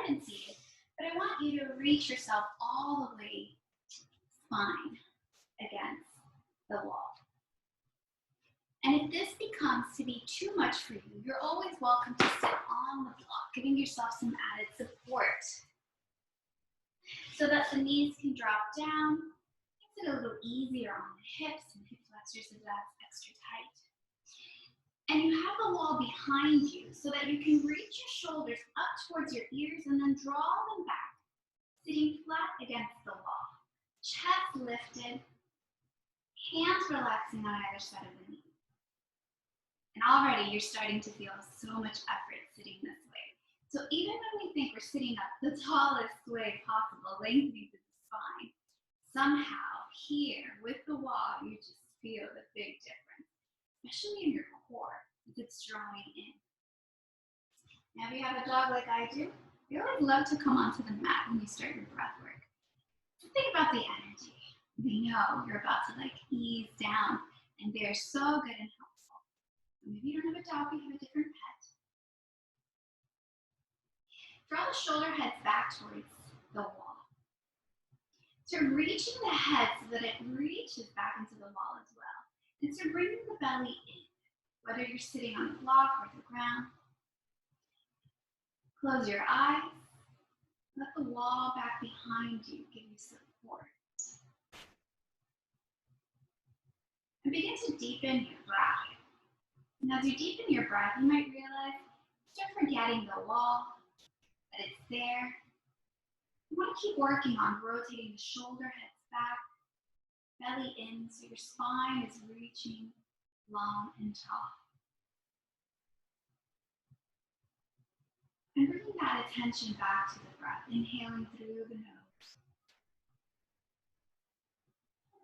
started seated, but I want you to reach yourself all the way spine against the wall. And if this becomes to be too much for you, you're always welcome to sit on the block, giving yourself some added support so that the knees can drop down. Makes it a little easier on the hips and hip flexors if that's extra tight. And you have the wall behind you so that you can reach your shoulders up towards your ears and then draw them back, sitting flat against the wall. Chest lifted, hands relaxing on either side of the knee. And already you're starting to feel so much effort sitting this way. So even when we think we're sitting up the tallest way possible, lengthening through the spine, somehow here with the wall, you just feel the big difference, especially in your core as it's drawing in. Now if you have a dog like I do, you always love to come onto the mat when you start your breath work. So think about the energy. They know you're about to ease down, and they're so good and helpful. Maybe you don't have a dog, you have a different pet. Draw the shoulder heads back towards the wall. So reaching the head so that it reaches back into the wall as well. And so bringing the belly in, whether you're sitting on the block or the ground. Close your eyes. Let the wall back behind you give you support. And begin to deepen your breath. And as you deepen your breath, you might realize, start forgetting the wall, that it's there. You want to keep working on rotating the shoulder heads back, belly in, so your spine is reaching long and tall. And bringing that attention back to the breath, inhaling through the nose.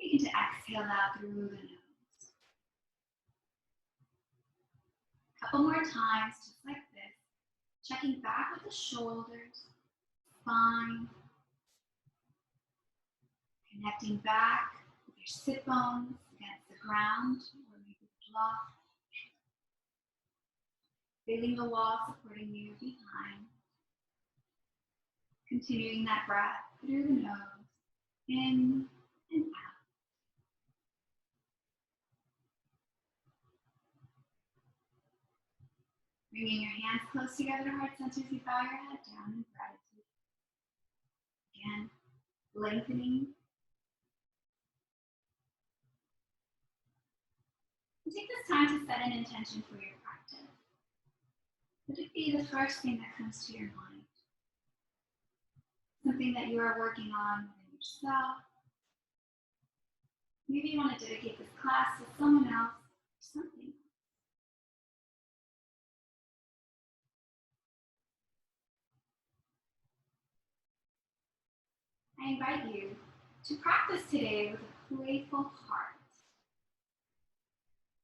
Begin to exhale out through the nose. Couple more times, just like this, checking back with the shoulders, spine, connecting back with your sit bones against the ground or maybe the block, feeling the wall supporting you behind, continuing that breath through the nose, in and out. Bringing your hands close together to heart center as you bow your head down in gratitude. Again, lengthening. And take this time to set an intention for your practice. Let it be the first thing that comes to your mind. Something that you are working on within yourself. Maybe you want to dedicate this class to someone else or something. I invite you to practice today with a playful heart.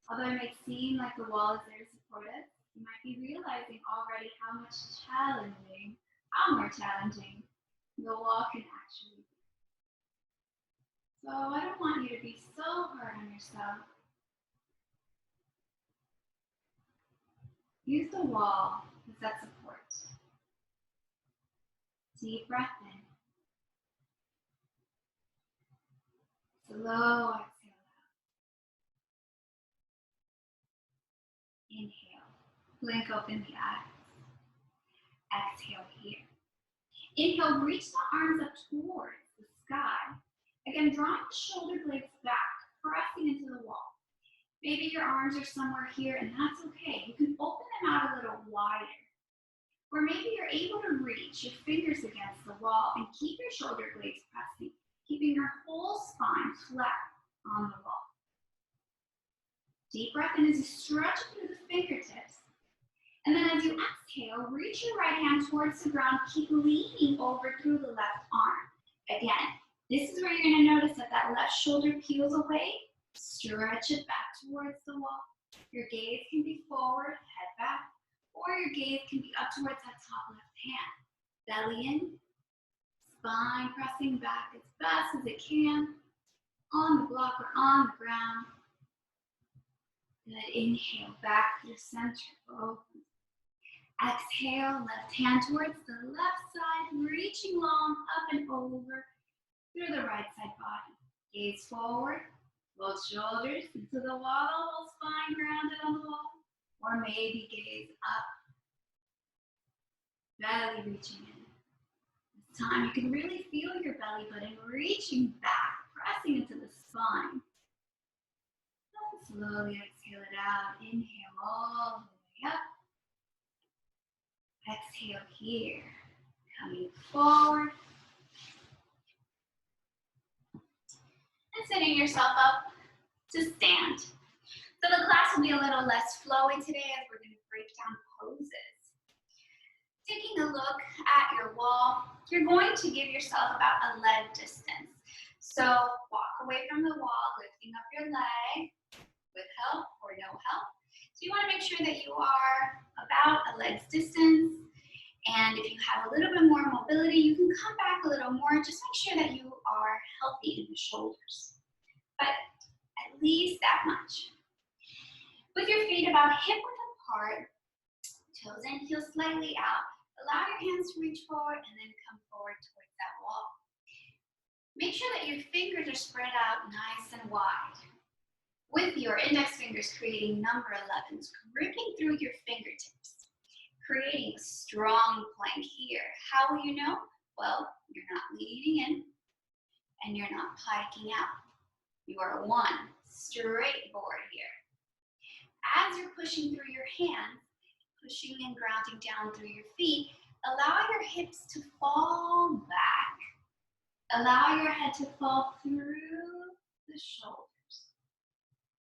Although it might seem like the wall is there to support us, you might be realizing already how more challenging the wall can actually be. So I don't want you to be so hard on yourself. Use the wall as that support. Deep breath in. Slow exhale out. Inhale. Blink open the eyes. Exhale here. Inhale, reach the arms up towards the sky. Again, drawing the shoulder blades back, pressing into the wall. Maybe your arms are somewhere here, and that's okay. You can open them out a little wider. Or maybe you're able to reach your fingers against the wall and keep your shoulder blades pressing, keeping your whole spine flat on the wall. Deep breath in as you stretch through the fingertips. And then as you exhale, reach your right hand towards the ground, keep leaning over through the left arm. Again, this is where you're going to notice that left shoulder peels away. Stretch it back towards the wall. Your gaze can be forward, head back, or your gaze can be up towards that top left hand. Belly in, spine pressing back as fast as it can, on the block or on the ground. Good, inhale back to the center, open. Exhale, left hand towards the left side, reaching long up and over through the right side body. Gaze forward, both shoulders into the wall, elbow spine grounded on the wall, or maybe gaze up, belly reaching in. This time you can really feel your belly button reaching back, pressing into the spine. And slowly exhale it out. Inhale all the way up. Exhale here, coming forward. And setting yourself up to stand. So the class will be a little less flowy today as we're going to break down poses. Taking a look at your wall, you're going to give yourself about a leg distance. So walk away from the wall, lifting up your leg with help or no help. So you want to make sure that you are about a leg's distance. And if you have a little bit more mobility, you can come back a little more. Just make sure that you are healthy in the shoulders, but at least that much. With your feet about hip-width apart, toes in, heels slightly out, allow your hands to reach forward and then come forward towards that wall. Make sure that your fingers are spread out nice and wide. With your index fingers creating number 11s, gripping through your fingertips, creating a strong plank here. How will you know? Well, you're not leaning in and you're not piking out. You are one straight board here. As you're pushing through your hands, pushing and grounding down through your feet, allow your hips to fall back. Allow your head to fall through the shoulders.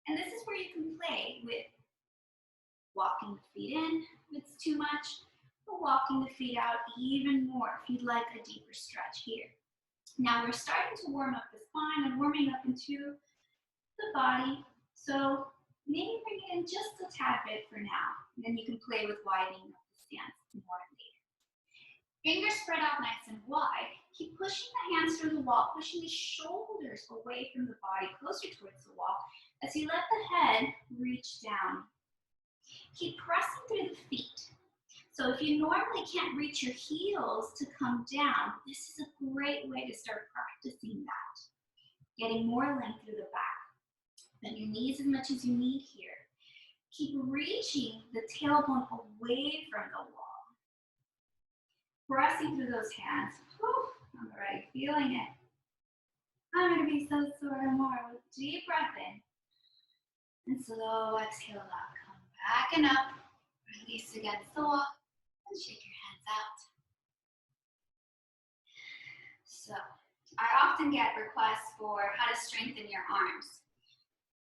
And this is where you can play with walking the feet in if it's too much, or walking the feet out even more if you'd like a deeper stretch here. Now we're starting to warm up the spine and warming up into the body. So maybe bring it in just a tad bit for now. And then you can play with widening up the stance more later. Fingers spread out nice and wide. Keep pushing the hands through the wall, pushing the shoulders away from the body, closer towards the wall, as you let the head reach down. Keep pressing through the feet. So if you normally can't reach your heels to come down, this is a great way to start practicing that. Getting more length through the back. Bend your knees as much as you need here. Keep reaching the tailbone away from the wall. Pressing through those hands. Whew, I'm already feeling it. I'm going to be so sore tomorrow. Deep breath in. And slow exhale out. Come back and up. Release against the wall. And shake your hands out. So, I often get requests for how to strengthen your arms.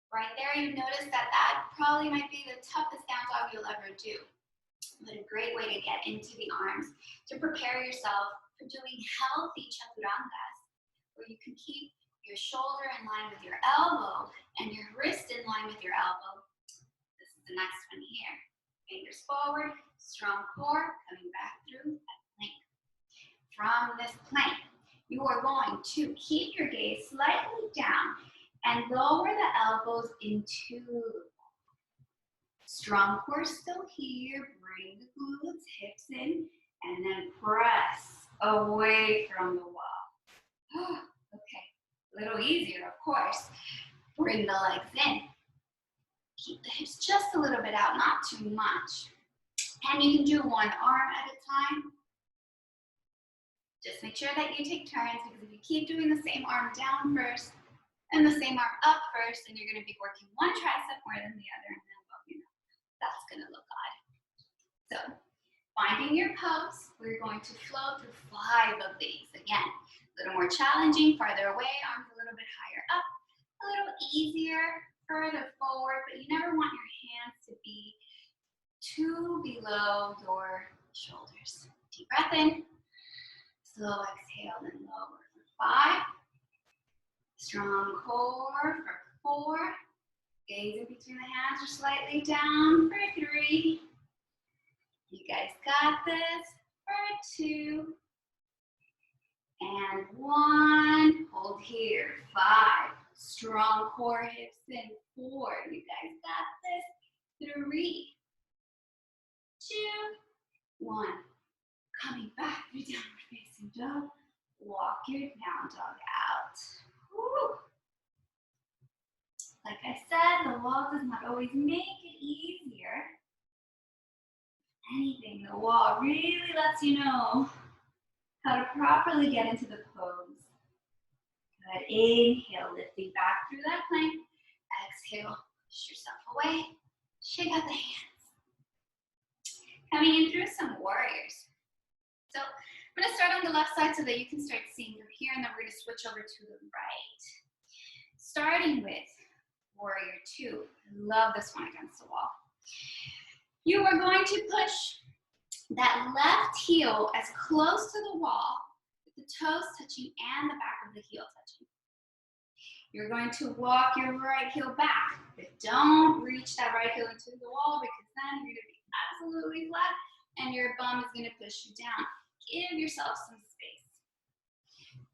Right there, you notice that that probably might be the toughest down dog you'll ever do. But a great way to get into the arms, to prepare yourself for doing healthy chaturangas, where you can keep your shoulder in line with your elbow and your wrist in line with your elbow. This is the next one here. Fingers forward, strong core, coming back through that plank. From this plank, you are going to keep your gaze slightly down and lower the elbows into the wall. Strong core still here. Bring the glutes, hips in, and then press away from the wall. Okay, a little easier, of course. Bring the legs in. Keep the hips just a little bit out, not too much. And you can do one arm at a time. Just make sure that you take turns, because if you keep doing the same arm down first and the same arm up first, then you're going to be working one tricep more than the other, and then, well, you know, that's going to look odd. So, finding your pose, we're going to flow through 5 of these. Again, a little more challenging, farther away, arms a little bit higher up, a little easier, further forward, but you never want your hands to be too below your shoulders. Deep breath in, slow exhale, then lower for 5. Strong core for 4. Gaze in between the hands or slightly down for 3. You guys got this for 2. And 1. Hold here. 5. Strong core, hips in. 4. You guys got this. 3. 2. 1. Coming back through downward facing dog. Walk your down dog out. Woo. Like I said, the wall does not always make it easier. Anything, the wall really lets you know how to properly get into the pose. Good. Inhale, lifting back through that plank. Exhale, push yourself away. Shake out the hands. Coming in through some warriors. So I'm going to start on the left side so that you can start seeing from here, and then we're going to switch over to the right. Starting with warrior 2. I love this one against the wall. You are going to push that left heel as close to the wall, with the toes touching and the back of the heel touching. You're going to walk your right heel back, but don't reach that right heel into the wall, because then you're going to be absolutely flat and your bum is going to push you down. Give yourself some space.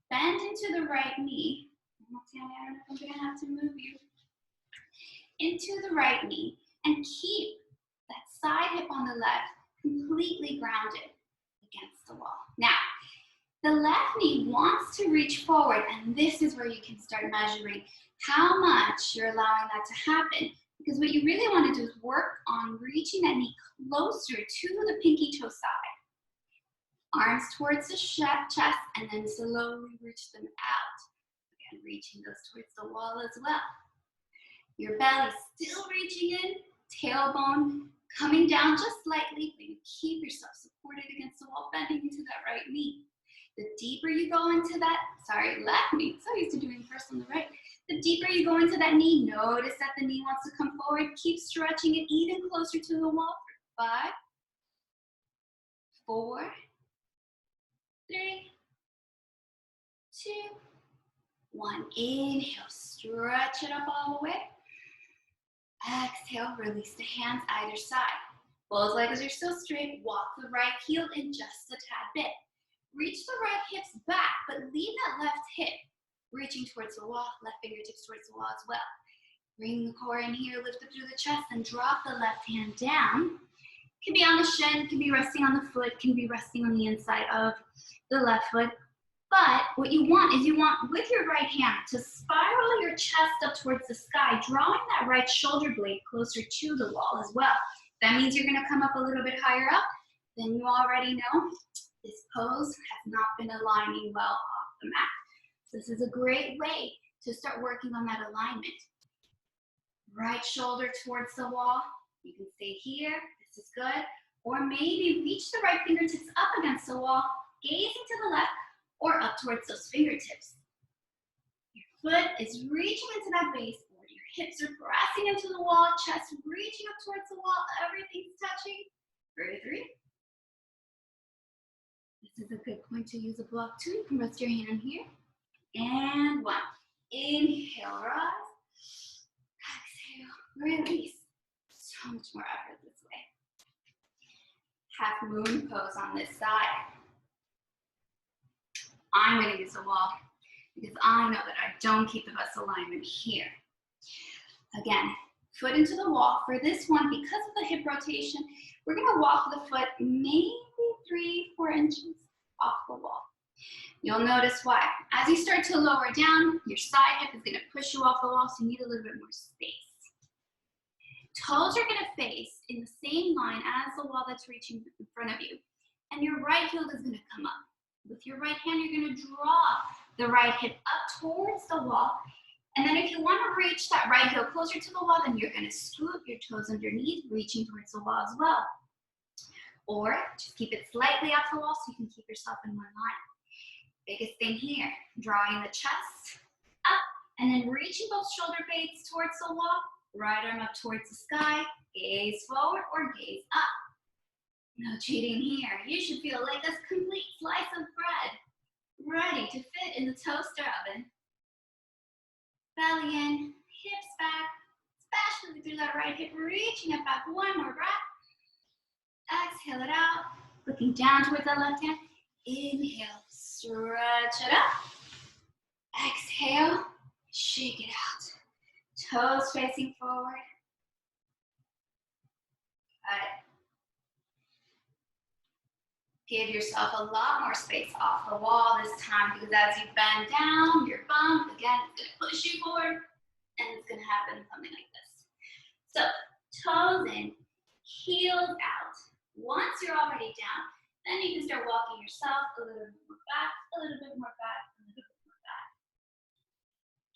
Bend into the right knee. I don't know if I'm going to have to move you. Into the right knee, and keep that side hip on the left completely grounded against the wall. Now, the left knee wants to reach forward, and this is where you can start measuring how much you're allowing that to happen. Because what you really want to do is work on reaching that knee closer to the pinky toe side. Arms towards the chest, and then slowly reach them out. Again, reaching those towards the wall as well. Your belly still reaching in, tailbone coming down just slightly, but you keep yourself supported against the wall, bending into that right knee. The deeper you go into that, left knee, so used to doing first on the right. The deeper you go into that knee, notice that the knee wants to come forward. Keep stretching it even closer to the wall for 5, 4, 3, 2, 1. Inhale, stretch it up all the way. Exhale, release the hands either side. Both legs are still straight. Walk the right heel in just a tad bit. Reach the right hips back, but leave that left hip reaching towards the wall, left fingertips towards the wall as well. Bring the core in here, lift it through the chest, and drop the left hand down. Can be on the shin, can be resting on the foot, can be resting on the inside of the left foot. But what you want is with your right hand to spiral your chest up towards the sky, drawing that right shoulder blade closer to the wall as well. That means you're gonna come up a little bit higher up. Then you already know this pose has not been aligning well off the mat. So this is a great way to start working on that alignment. Right shoulder towards the wall. You can stay here, this is good. Or maybe reach the right fingertips up against the wall, gazing to the left, or up towards those fingertips. Your foot is reaching into that base board. Your hips are pressing into the wall, chest reaching up towards the wall, everything's touching. 3. This is a good point to use a block too. You can rest your hand here. And 1. Inhale, rise. Exhale, release. So much more effort this way. Half moon pose on this side. I'm going to use the wall because I know that I don't keep the best alignment here. Again, foot into the wall. For this one, because of the hip rotation, we're going to walk the foot maybe 3-4 inches off the wall. You'll notice why. As you start to lower down, your side hip is going to push you off the wall, so you need a little bit more space. Toes are going to face in the same line as the wall that's reaching in front of you, and your right heel is going to come up. With your right hand, you're going to draw the right hip up towards the wall. And then if you want to reach that right heel closer to the wall, then you're going to scoop your toes underneath, reaching towards the wall as well. Or just keep it slightly off the wall so you can keep yourself in one line. Biggest thing here, drawing the chest up and then reaching both shoulder blades towards the wall, right arm up towards the sky, gaze forward or gaze up. No cheating here. You should feel like a complete slice of bread, ready to fit in the toaster oven. Belly in, hips back, especially through that right hip, reaching it back. One more breath. Exhale it out, looking down towards that left hand. Inhale, stretch it up. Exhale, shake it out. Toes facing forward. Got it. Give yourself a lot more space off the wall this time, because as you bend down, your bump, again, it's going to push you forward, and it's going to happen something like this. So, toes in, heels out. Once you're already down, then you can start walking yourself a little bit more back, a little bit more back, a little bit more back.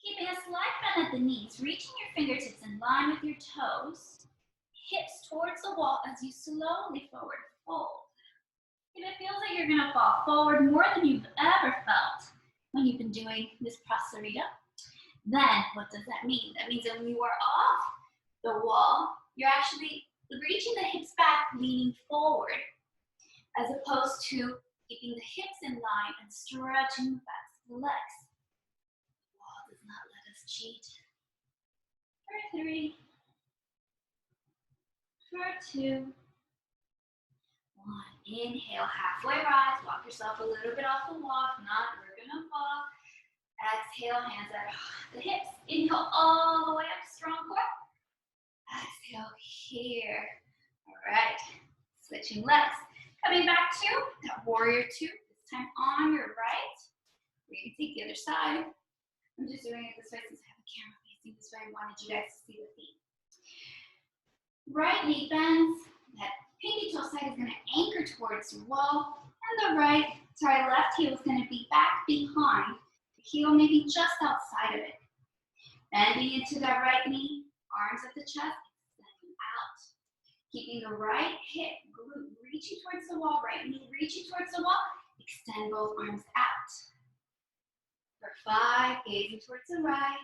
Keeping a slight bend at the knees, reaching your fingertips in line with your toes, hips towards the wall as you slowly forward fold. If it feels like you're gonna fall forward more than you've ever felt when you've been doing this prasarita, then what does that mean? That means that when you are off the wall, you're actually reaching the hips back, leaning forward, as opposed to keeping the hips in line and stretching the backs of the legs. The wall does not let us cheat. For 3, for 2, 1. Inhale, halfway rise. Walk yourself a little bit off the wall. If not, we're gonna fall. Exhale, hands at the hips. Inhale all the way up, strong core. Exhale here. All right, switching legs. Coming back to that warrior 2, this time on your right. We can take the other side. I'm just doing it this way since I have the camera facing this way. I wanted you guys to see the feet. Right knee bends. That pinky toe side is going to anchor towards the wall, and the left heel is going to be back behind. The heel maybe just outside of it. Bending into that right knee, arms at the chest, extending out. Keeping the right hip, glute, reaching towards the wall, right knee reaching towards the wall, extend both arms out. For 5, gazing towards the right.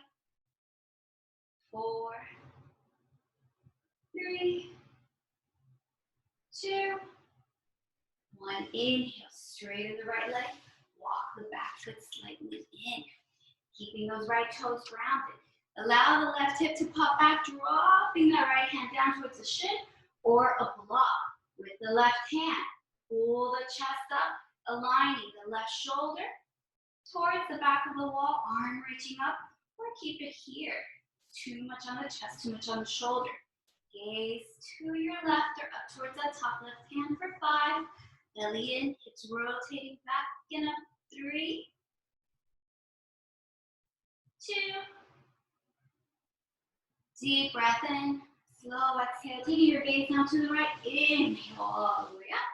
4, 3, 2, 1. Inhale, straighten the right leg. Walk the back foot slightly in. Keeping those right toes grounded. Allow the left hip to pop back, dropping that right hand down towards the shin or a block with the left hand. Pull the chest up, aligning the left shoulder towards the back of the wall, arm reaching up, or keep it here. Too much on the chest, too much on the shoulder. Gaze to your left or up towards that top left hand for 5. Belly in, hips rotating back and up. 3, 2. Deep breath in. Slow exhale. Taking your gaze now to the right. Inhale all the way up.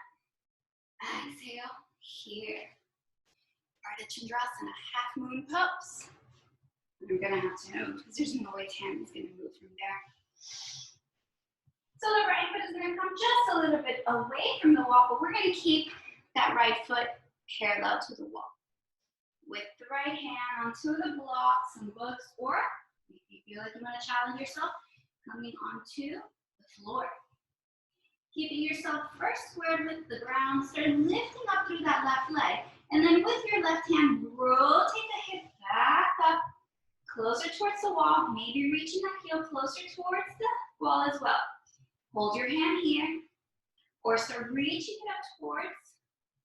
Exhale here. Ardha Chandrasana, half moon pose. I'm gonna have to move because there's no way Tammy's gonna move from there. So the right foot is gonna come just a little bit away from the wall, but we're gonna keep that right foot parallel to the wall. With the right hand onto the blocks and books, or if you feel like you wanna challenge yourself, coming onto the floor. Keeping yourself first squared with the ground, start lifting up through that left leg, and then with your left hand, rotate the hip back up, closer towards the wall, maybe reaching that heel closer towards the wall as well. Hold your hand here, or start reaching it up towards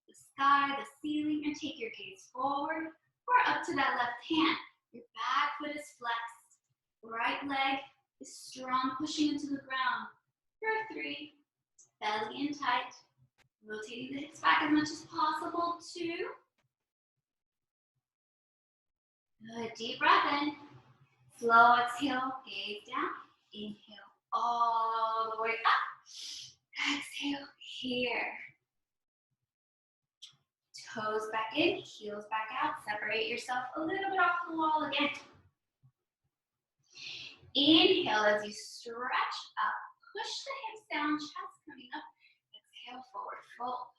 the sky, the ceiling, and take your gaze forward, or up to that left hand. Your back foot is flexed, right leg is strong, pushing into the ground. For 3, belly in tight, rotating the hips back as much as possible. 2. Good, deep breath in. Slow exhale, gaze down. Inhale all the way up. Exhale here. Toes back in, heels back out. Separate yourself a little bit off the wall again. Inhale as you stretch up. Push the hips down, chest coming up. Exhale, forward fold.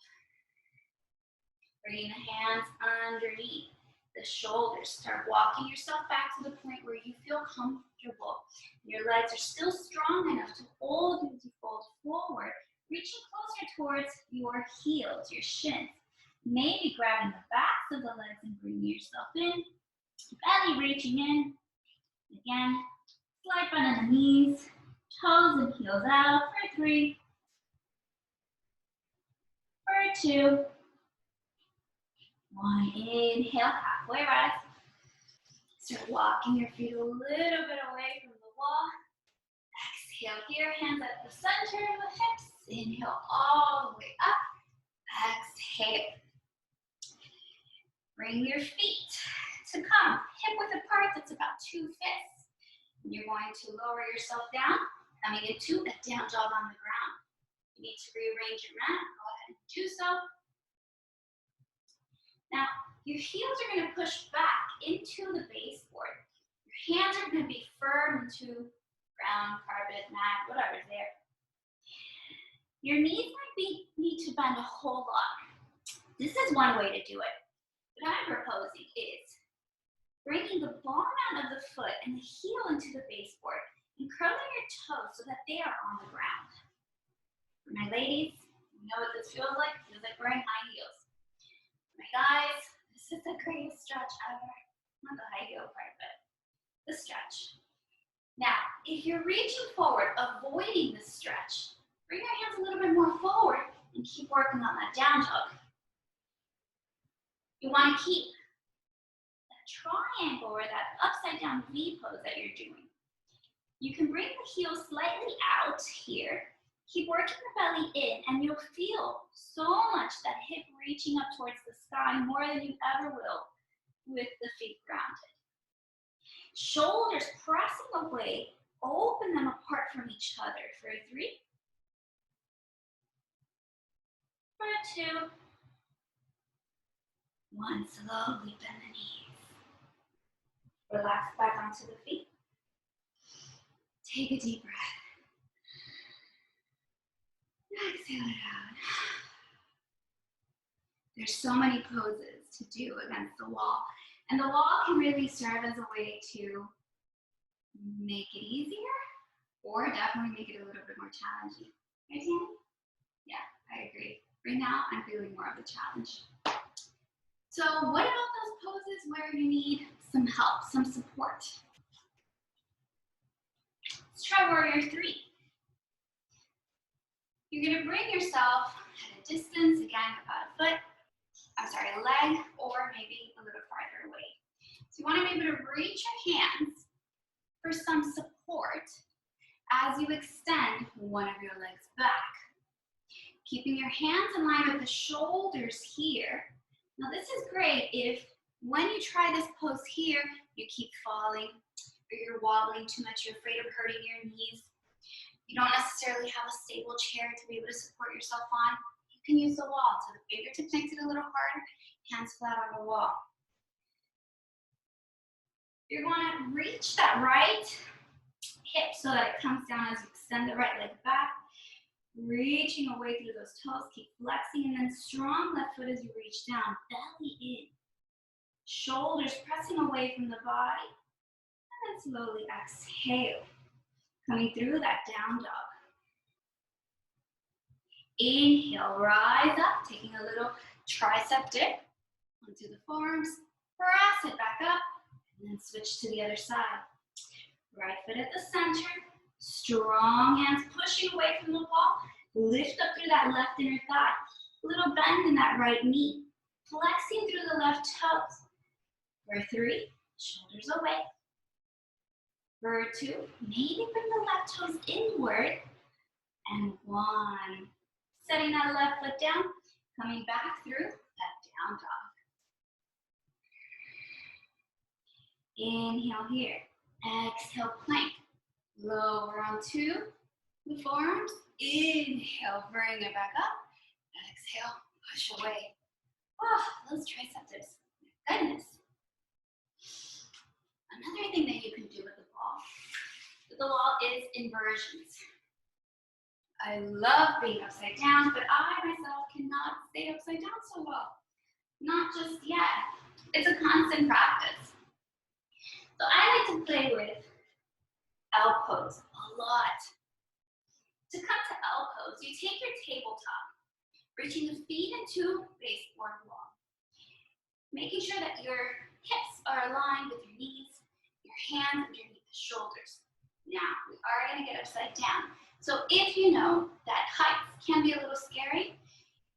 Bringing the hands underneath the shoulders. Start walking yourself back to the point where you feel comfortable. Your legs are still strong enough to hold you as you fold forward, reaching closer towards your heels, your shins. Maybe grabbing the backs of the legs and bringing yourself in. Belly reaching in. Again, slight bend in the knees, toes and heels out for 3, for 2, 1. Inhale, halfway rise. Start walking your feet a little bit away from the wall. Exhale here, hands at the center of the hips. Inhale all the way up. exhale. Bring your feet to come hip width apart, that's about 2 fists. And you're going to lower yourself down, coming into a down dog on the ground. You need to rearrange your mat, go ahead and do so. Now, your heels are going to push back into the baseboard. Your hands are going to be firm into ground, carpet, mat, whatever's there. Your knees might need to bend a whole lot. This is one way to do it. What I'm proposing is bringing the ball out of the foot and the heel into the baseboard and curling your toes so that they are on the ground. For my ladies, you know what this feels like? It feels like wearing high heels. My guys, this is the greatest stretch ever. Not the high heel part, but the stretch. Now, if you're reaching forward, avoiding this stretch, bring your hands a little bit more forward and keep working on that down dog. You want to keep that triangle or that upside down V pose that you're doing. You can bring the heels slightly out here. Keep working the belly in, and you'll feel so much that hip reaching up towards the sky more than you ever will with the feet grounded. Shoulders pressing away, open them apart from each other for 3, for 2, 1, slowly bend the knees. Relax back onto the feet. Take a deep breath. Exhale it out. There's so many poses to do against the wall. And the wall can really serve as a way to make it easier or definitely make it a little bit more challenging. Right, Tammy? Yeah, I agree. Right now, I'm feeling more of a challenge. So what about those poses where you need some help, some support? Let's try Warrior 3. You're going to bring yourself at a distance, again, about a leg, or maybe a little farther away. So you want to be able to reach your hands for some support as you extend one of your legs back. Keeping your hands in line with the shoulders here. Now this is great if when you try this pose here, you keep falling or you're wobbling too much, you're afraid of hurting your knees. You don't necessarily have a stable chair to be able to support yourself on. You can use the wall. So the fingertips makes it a little harder, hands flat on the wall. You're going to reach that right hip so that it comes down as you extend the right leg back. Reaching away through those toes, keep flexing, and then strong left foot as you reach down, belly in. Shoulders pressing away from the body, and then slowly exhale, coming through that down dog. Inhale, rise up, taking a little tricep dip onto the forearms, press it back up, and then switch to the other side. Right foot at the center. Strong hands pushing away from the wall. Lift up through that left inner thigh. A little bend in that right knee. Flexing through the left toes. For 3, shoulders away. For 2, maybe bring the left toes inward. And 1, setting that left foot down. Coming back through that down dog. Inhale here. Exhale, plank. Lower onto the forearms. Inhale, bring it back up. Exhale, push away. Oh, those tricep dips. My goodness. Another thing that you can do with the wall is inversions. I love being upside down, but I myself cannot stay upside down so well. Not just yet. It's a constant practice. So I like to play with L pose a lot. To come to L pose, you take your tabletop, reaching the feet into baseboard wall. Making sure that your hips are aligned with your knees, your hands underneath the shoulders. Now, we are going to get upside down. So if you know that heights can be a little scary,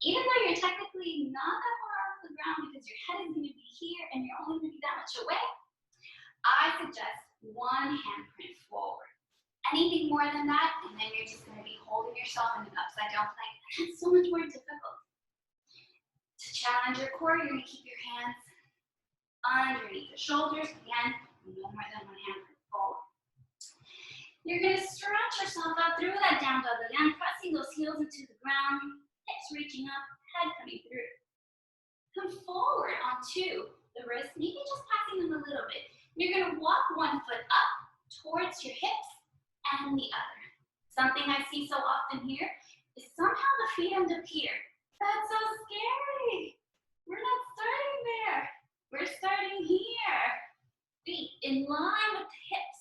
even though you're technically not that far off the ground because your head is going to be here and you're only going to be that much away, I suggest 1 handprint forward. Anything more than that, and then you're just going to be holding yourself in an upside down plank. That's so much more difficult. challenge your core, you're gonna keep your hands underneath the shoulders. Again, no more than one hand per fold. You're gonna stretch yourself out through that down dog again, pressing those heels into the ground, hips reaching up, head coming through. Come forward onto the wrist, maybe just passing them a little bit. You're gonna walk one foot up towards your hips and the other. Something I see so often here is somehow the feet end up here. That's so scary. We're not starting there. We're starting here. Feet in line with the hips.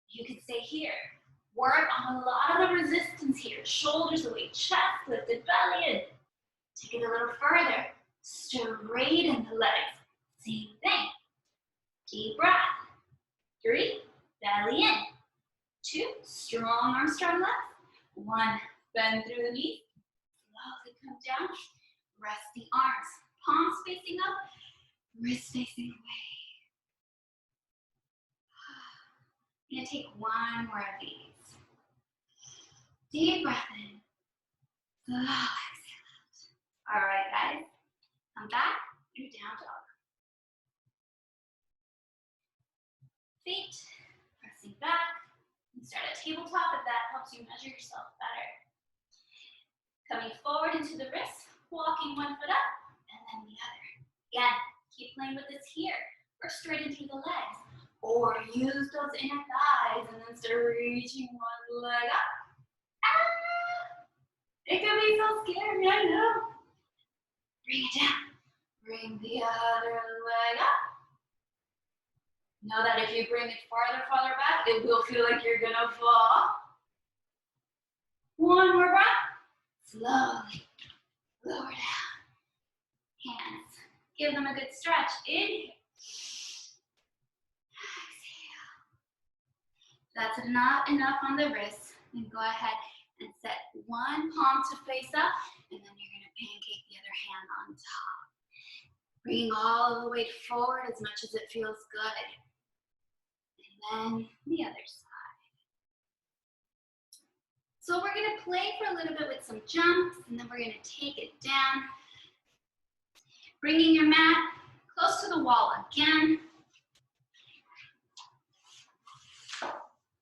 You could stay here. Work on a lot of the resistance here. Shoulders away, chest lifted, belly in. Take it a little further. Straighten the legs. Same thing. Deep breath. 3, belly in. 2, strong arms, strong legs. 1, bend through the knees. Slowly come down. Rest the arms. Palms facing up, wrists facing away. I'm gonna take one more of these. Deep breath in. Slow exhale out. All right, guys. Come back, you're down dog. Feet pressing back. You start at tabletop if that helps you measure yourself better. Coming forward into the wrist, walking one foot up, and then the other. Again, keep playing with this here. Or straighten through the legs. Or use those inner thighs and then start reaching one leg up. Ah! It can be so scary, I know. Bring it down. Bring the other leg up. Know that if you bring it farther back, it will feel like you're gonna fall. One more breath. Slowly lower down. Hands. Give them a good stretch. Inhale. Exhale. That's not enough on the wrists. Then go ahead and set one palm to face up, and then you're gonna pancake the other hand on top. Bringing all of the weight forward as much as it feels good. And then the other side. So we're gonna play for a little bit with some jumps, and then we're gonna take it down. Bringing your mat close to the wall again.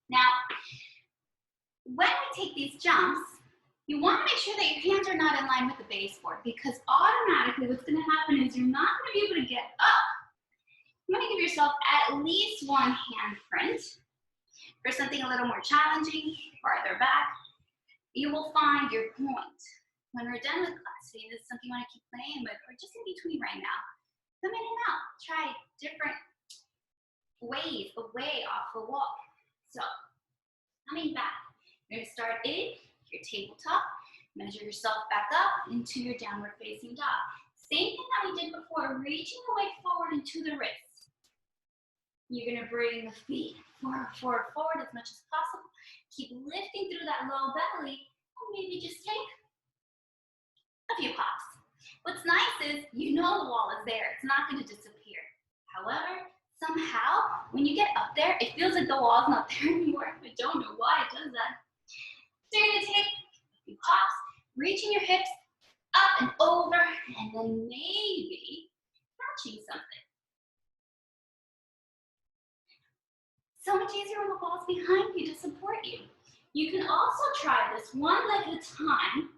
Now, when we take these jumps, you want to make sure that your hands are not in line with the baseboard, because automatically what's going to happen is you're not going to be able to get up. You want to give yourself at least one hand print. For something a little more challenging, farther back, you will find your point. When we're done with class, see, this is something you want to keep playing with, or just in between right now. Come in and out. Try different ways away off the wall. So, coming back, you're going to start in your tabletop. Measure yourself back up into your downward facing dog. Same thing that we did before, reaching the weight forward into the wrists. You're going to bring the feet forward as much as possible. Keep lifting through that low belly, and maybe just take a few pops. What's nice is you know the wall is there. It's not going to disappear. However, somehow, when you get up there, it feels like the wall's not there anymore. I don't know why it does that. So you're going to take a few pops, reaching your hips up and over, and then maybe catching something. So much easier when the wall's behind you to support you. You can also try this one leg at a time.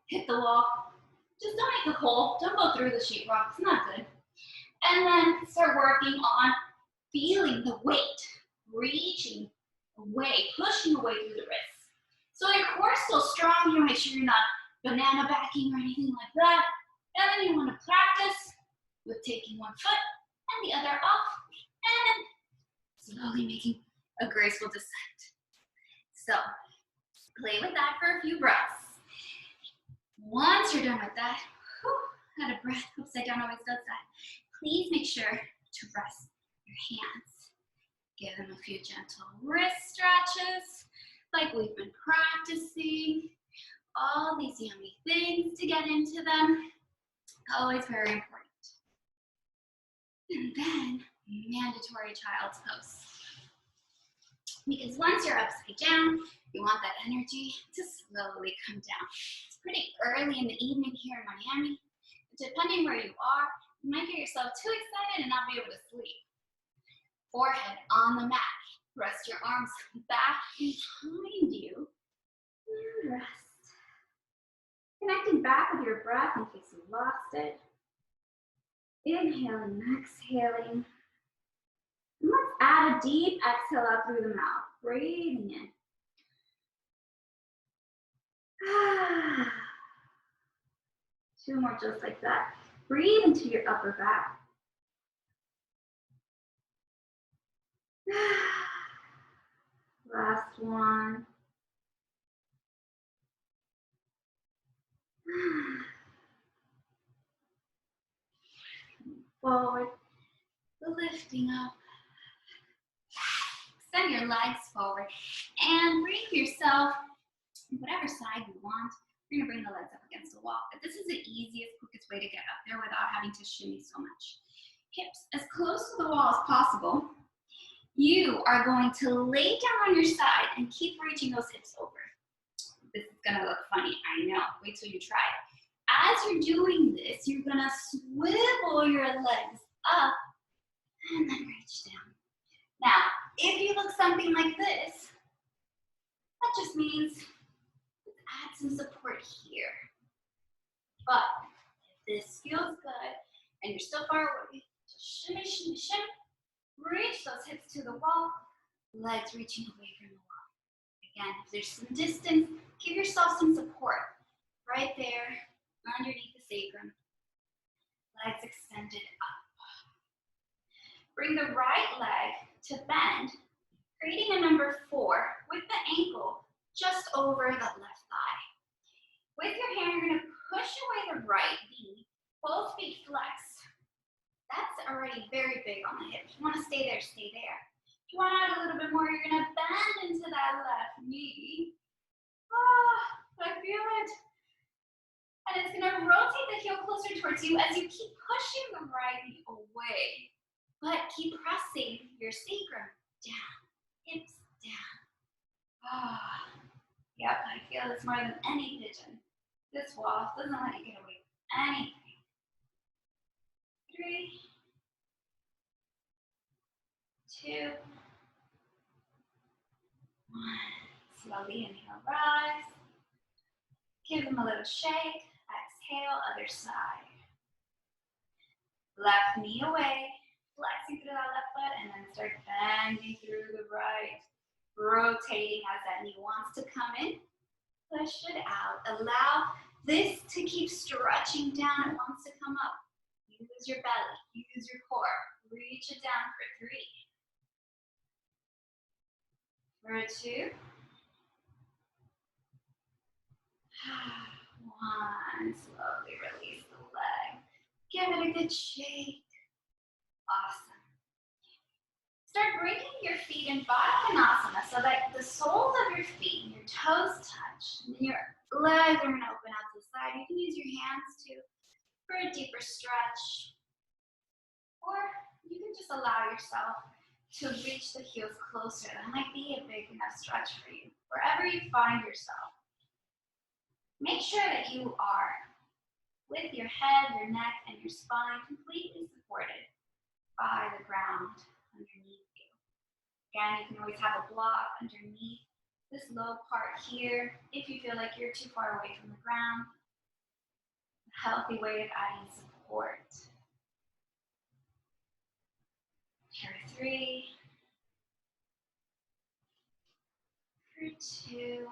Hit the wall. Just don't make a hole. Don't go through the sheetrock. It's not good. And then start working on feeling the weight, reaching away, pushing away through the wrists. So your core's still strong. You want to make sure you're not banana backing or anything like that. And then you want to practice with taking one foot and the other up, and slowly making a graceful descent. So play with that for a few breaths. Once you're done with that, out of breath, upside down always does that. Please make sure to rest your hands. Give them a few gentle wrist stretches, like we've been practicing. All these yummy things to get into them. Always very important. And then, mandatory child's pose. Because once you're upside down, you want that energy to slowly come down. It's pretty early in the evening here in Miami. Depending where you are, you might get yourself too excited and not be able to sleep. Forehead on the mat. Rest your arms back behind you. And rest. Connecting back with your breath in case you lost it. Inhaling and exhaling. And let's add a deep exhale out through the mouth. Breathing in. Two more just like that. Breathe into your upper back. Last one. Forward, lifting up. Extend your legs forward and bring yourself whatever side you want. You're gonna bring the legs up against the wall. But this is the easiest, quickest way to get up there without having to shimmy so much. Hips as close to the wall as possible. You are going to lay down on your side and keep reaching those hips over. This is gonna look funny, I know. Wait till you try it. As you're doing this, you're gonna swivel your legs up and then reach down. Now, if you look something like this, that just means let's add some support here. But if this feels good and you're still far away, just shimmy, shimmy, shimmy. Reach those hips to the wall, legs reaching away from the wall. Again, if there's some distance, give yourself some support right there underneath the sacrum. Legs extended up. Bring the right leg to bend, creating a number 4 with the ankle just over the left thigh. With your hand, you're gonna push away the right knee, both feet flexed. That's already very big on the hips. If you wanna stay there, stay there. If you wanna add a little bit more, you're gonna bend into that left knee. I feel it. And it's gonna rotate the heel closer towards you as you keep pushing the right knee away. But keep pressing your sacrum down, hips down. Yep, I feel this more than any pigeon. This wall doesn't let you get away with anything. 3, 2, 1. Slowly inhale, rise. Give them a little shake. Exhale, other side. Left knee away. Flexing through that left foot and then start bending through the right. Rotating as that knee wants to come in. Push it out. Allow this to keep stretching down. It wants to come up. Use your belly. Use your core. Reach it down for 3. For 2. 1. Slowly release the leg. Give it a good shake. Awesome. Start bringing your feet in Baddha so that the soles of your feet and your toes touch. And then your legs are going to open out to the side. You can use your hands too for a deeper stretch. Or you can just allow yourself to reach the heels closer. That might be a big enough stretch for you. Wherever you find yourself. Make sure that you are with your head, your neck, and your spine completely supported by the ground underneath you. Again, you can always have a block underneath this low part here if you feel like you're too far away from the ground. A healthy way of adding support. For 3. For 2.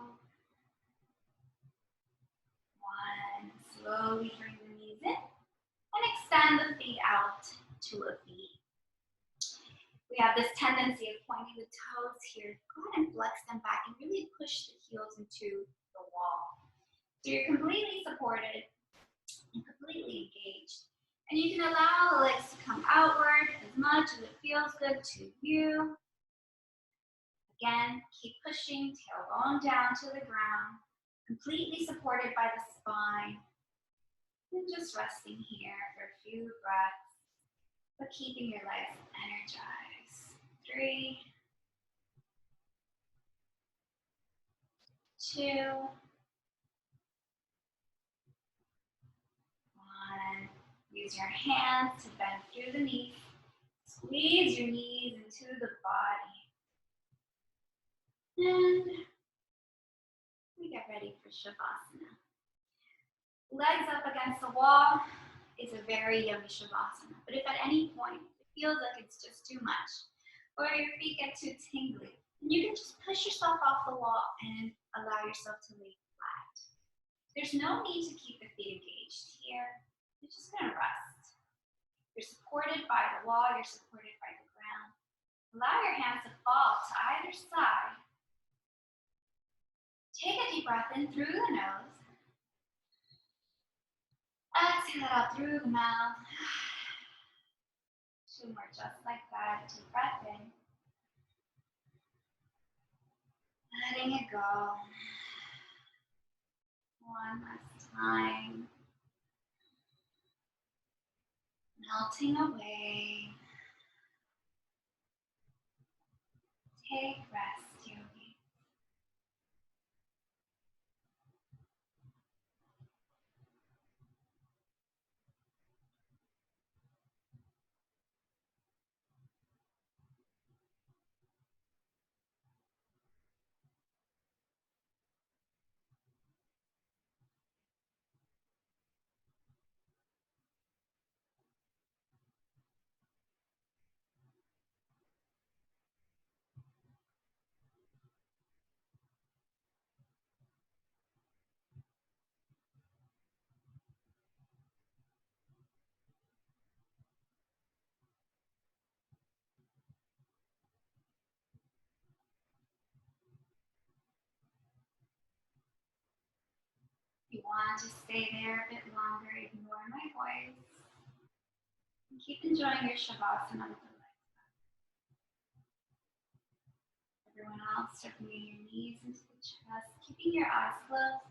1. Slowly bring the knees in and extend the feet out to a V. We have this tendency of pointing the toes here. Go ahead and flex them back and really push the heels into the wall. So you're completely supported and completely engaged. And you can allow the legs to come outward as much as it feels good to you. Again, keep pushing, tailbone down to the ground, completely supported by the spine. And just resting here for a few breaths, but keeping your legs energized. 3, 2, 1. Use your hands to bend through the knees. Squeeze your knees into the body. And we get ready for Shavasana. Legs up against the wall is a very yummy Shavasana. But if at any point it feels like it's just too much, or your feet get too tingly, you can just push yourself off the wall and allow yourself to lay flat. There's no need to keep the feet engaged here. You're just gonna rest. You're supported by the wall, you're supported by the ground. Allow your hands to fall to either side. Take a deep breath in through the nose. Exhale it out through the mouth. 2 more just like that. Deep breath in. Letting it go. 1 last time. Melting away. Take rest, yogi. If you want to stay there a bit longer, ignore my voice. And keep enjoying your Shavasana with the legs up. Everyone else, start moving your knees into the chest, keeping your eyes closed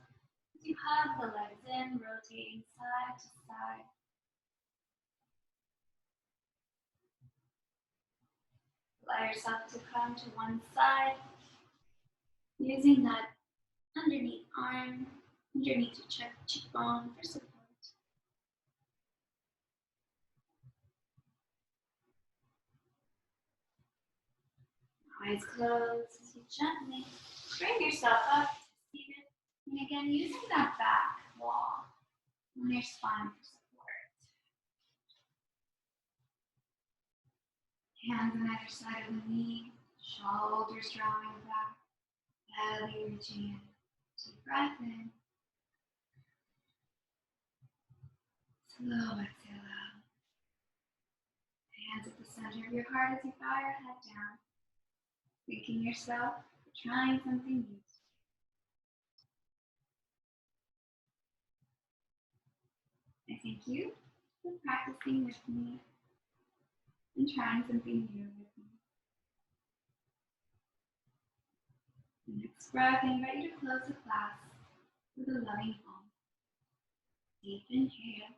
as you hug the legs in, rotating side to side. Allow yourself to come to one side, using that underneath arm, underneath your cheekbone for support. Eyes closed as you gently bring yourself up to seated. And again, using that back wall on your spine for support. Hands on either side of the knee, shoulders drawing back, belly reaching in. Deep breath in. Slow exhale out. Hands at the center of your heart as you bow your head down. Thanking yourself for trying something new. I thank you for practicing with me and trying something new with me. The next breath, I invite you to close the class with a loving hum. Deep inhale.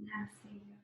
Namaste.